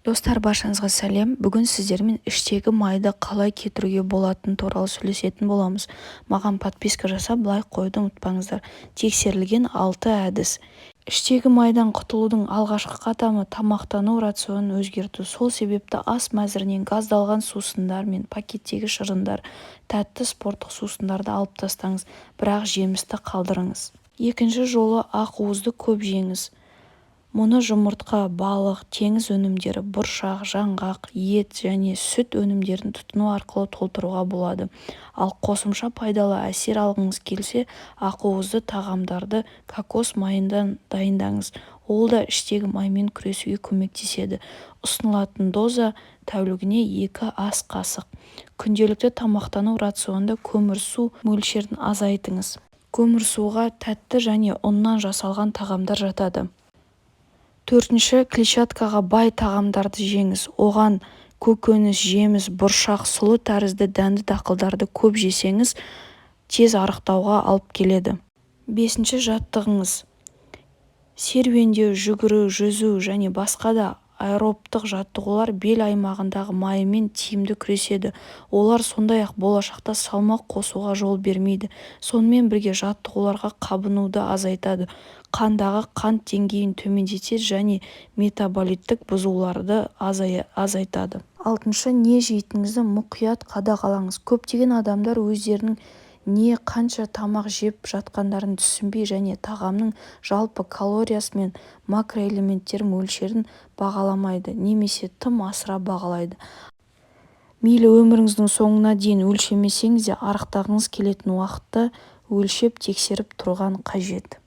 Достар, баршаңызға сәлем. Бүгін сіздермен іштегі майды қалай кетіруге болатыны туралы сөйлесетін боламыз. Маған подписка жасап, лайк қоюды ұмытпаңыздар. Тексерілген 6 әдіс. Іштегі майдан құтылудың алғашқы қадамы тамақтану рационын өзгерту. Сол себепті ас мәзірінен газдалған сусындар мен пакеттегі шырындар, тәтті спорттық сусындарды алып тастаңыз, бірақ жемісті қалдырыңыз. Екінші жолы ақуызды көп жеңіз. Мұны жұмыртқа, балық, теңіз өнімдері, бұршақ, жаңғақ, ет және сүт өнімдерін тұтыну арқылы толтыруға болады. Ал қосымша пайдалы әсер алғыңыз келсе, ақуызды тағамдарды кокос майынан дайындаңыз. Ол да іштегі маймен күресуге көмектеседі. Ұсынылатын доза тәулігіне 2 ас қасық. Күнделікті тамақтану рационында көмірсу мөлшерін азайтыңыз. Көмірсуға тәтті және ұннан жасалған тағамдар жатады. Төртінші, клетчаткаға бай тағамдарды жеңіз. Оған көкөніс, жеміс, бұршақ, сұлы тәрізді дәнді дақылдарды көп жесеңіз, тез арықтауға алып келеді. Бесінші, жаттығыңыз. Серуендеу, жүгіру, жүзу және басқа да аэробтық жаттығулар бел аймағындағы майымен тиімді күреседі. Олар сондай-ақ болашақта салмақ қосуға жол бермейді. Сонымен бірге жаттығуларға қабынуды азайтады, қандағы қант деңгейін төмендетеді және метаболиттік бұзылуларды азайтады. Алтыншы, не жейтініңізді мұқият қадағалаңыз. Көптеген адамдар өздерінің не қанша тамақ жеп жатқандарын түсінбей және тағамның жалпы калориясы мен макроэлементтер мөлшерін бағаламайды, немесе тым асыра бағалайды. Мейлі өміріңіздің соңына дейін өлшемесеңіз де, арықтағыңыз келетін уақытта өлшеп тексеріп тұрған қажет.